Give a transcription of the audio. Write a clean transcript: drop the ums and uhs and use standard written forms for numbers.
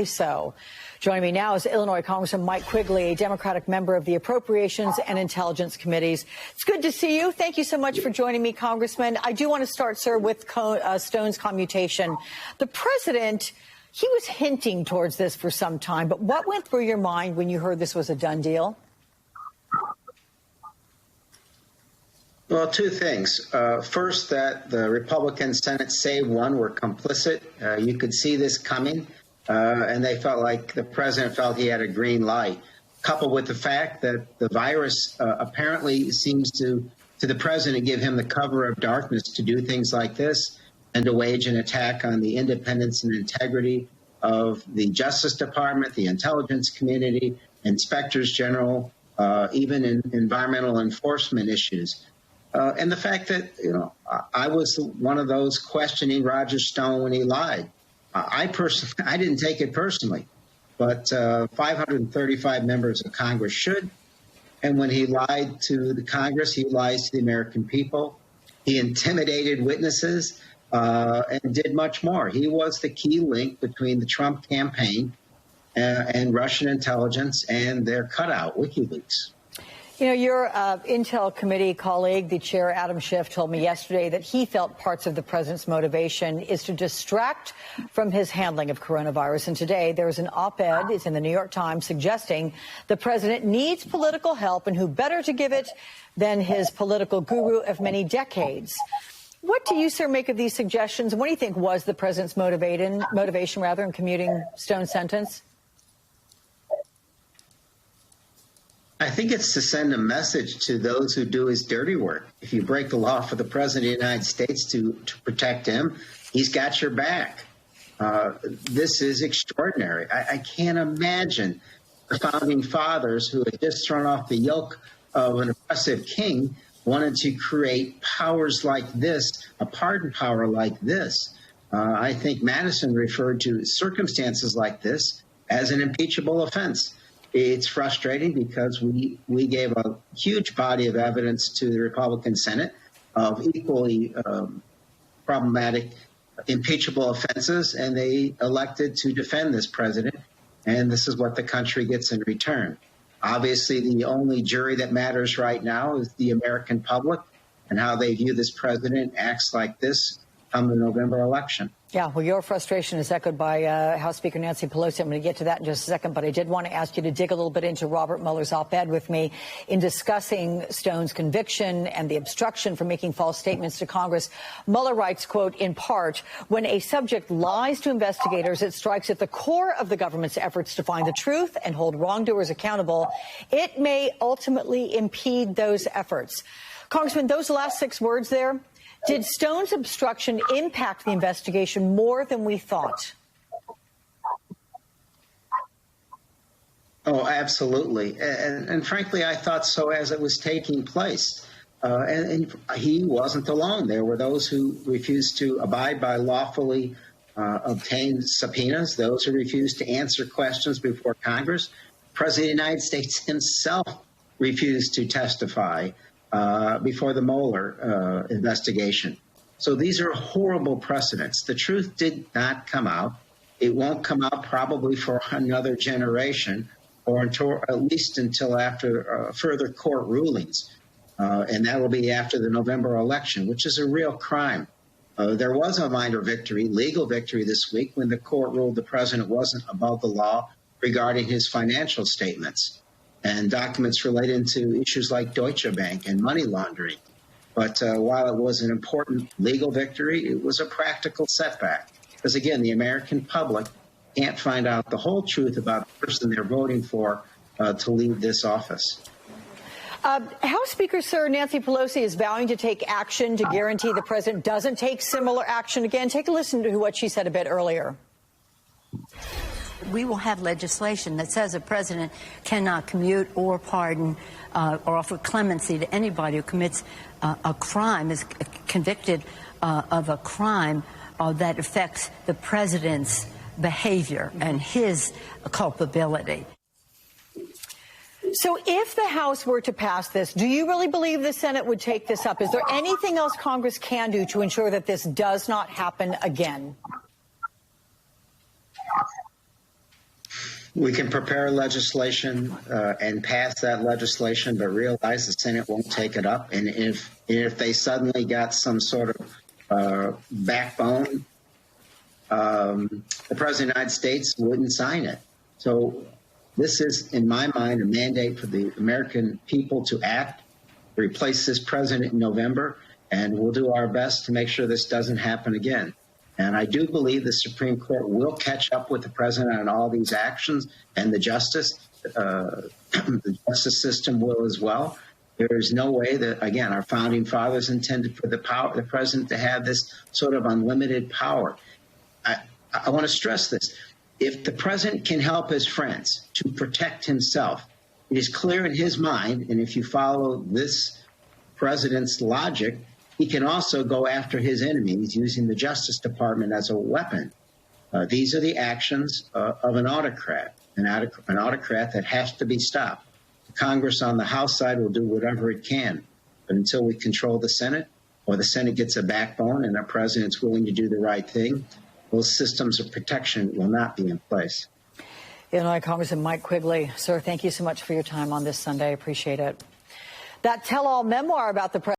So, joining me now is Illinois Congressman Mike Quigley, a Democratic member of the Appropriations and Intelligence Committees. It's good to see you. Thank you so much for joining me, Congressman. I do want to start, sir, with Stone's commutation. The president, he was hinting towards this for some time, but what went through your mind when you heard this was a done deal? Well, two things. First, that the Republican Senate, save one, were complicit. You could see this coming, and they felt like the president felt he had a green light, coupled with the fact that the virus apparently seems to the president, give him the cover of darkness to do things like this and to wage an attack on the independence and integrity of the Justice Department, the intelligence community, inspectors general, even in environmental enforcement issues. And the fact that, I was one of those questioning Roger Stone when he lied. I didn't take it personally, but 535 members of Congress should. And when he lied to the Congress, he lies to the American people. He intimidated witnesses and did much more. He was the key link between the Trump campaign and Russian intelligence and their cutout, WikiLeaks. Your Intel Committee colleague, the chair, Adam Schiff, told me yesterday that he felt parts of the president's motivation is to distract from his handling of coronavirus. And today there is an op-ed, it's in the New York Times, suggesting the president needs political help, and who better to give it than his political guru of many decades. What do you, sir, make of these suggestions? And what do you think was the president's motivation in commuting Stone's sentence? I think it's to send a message to those who do his dirty work. If you break the law for the president of the United States to protect him, he's got your back. This is extraordinary. I can't imagine the founding fathers, who had just thrown off the yoke of an oppressive king, wanted to create powers like this, a pardon power like this. I think Madison referred to circumstances like this as an impeachable offense. It's frustrating because we gave a huge body of evidence to the Republican Senate of equally problematic impeachable offenses, and they elected to defend this president, and this is what the country gets in return. Obviously, the only jury that matters right now is the American public and how they view this president acts like this come the November election. Yeah, well, your frustration is echoed by House Speaker Nancy Pelosi. I'm going to get to that in just a second, but I did want to ask you to dig a little bit into Robert Mueller's op-ed with me in discussing Stone's conviction and the obstruction for making false statements to Congress. Mueller writes, quote, in part, when a subject lies to investigators, it strikes at the core of the government's efforts to find the truth and hold wrongdoers accountable. It may ultimately impede those efforts. Congressman, those last 6 words there, did Stone's obstruction impact the investigation more than we thought? Oh, absolutely. And frankly, I thought so as it was taking place. And he wasn't alone. There were those who refused to abide by lawfully obtained subpoenas, those who refused to answer questions before Congress. The President of the United States himself refused to testify before the Mueller investigation. So these are horrible precedents. The truth did not come out. It won't come out probably for another generation, or until, at least until after further court rulings. And that will be after the November election, which is a real crime. There was a minor victory, legal victory this week, when the court ruled the president wasn't above the law regarding his financial statements and documents related to issues like Deutsche Bank and money laundering. But while it was an important legal victory, it was a practical setback. Because, again, the American public can't find out the whole truth about the person they're voting for to lead this office. House Speaker, sir, Nancy Pelosi is vowing to take action to guarantee the president doesn't take similar action again. Take a listen to what she said a bit earlier. We will have legislation that says a president cannot commute or pardon or offer clemency to anybody who commits a crime, is convicted of a crime that affects the president's behavior and his culpability. So if the House were to pass this, do you really believe the Senate would take this up? Is there anything else Congress can do to ensure that this does not happen again? We can prepare legislation and pass that legislation, but realize the Senate won't take it up. And if they suddenly got some sort of backbone, the President of the United States wouldn't sign it. So this is, in my mind, a mandate for the American people to act, replace this president in November, and we'll do our best to make sure this doesn't happen again. And I do believe the Supreme Court will catch up with the president on all these actions, and the justice system will as well. There is no way that, again, our founding fathers intended for the president to have this sort of unlimited power. I want to stress this. If the president can help his friends to protect himself, it is clear in his mind, and if you follow this president's logic, he can also go after his enemies using the Justice Department as a weapon. These are the actions of an autocrat, an autocrat that has to be stopped. Congress on the House side will do whatever it can, but until we control the Senate, or the Senate gets a backbone and our president's willing to do the right thing, those systems of protection will not be in place. Illinois Congressman Mike Quigley, sir, thank you so much for your time on this Sunday. I appreciate it. That tell-all memoir about the president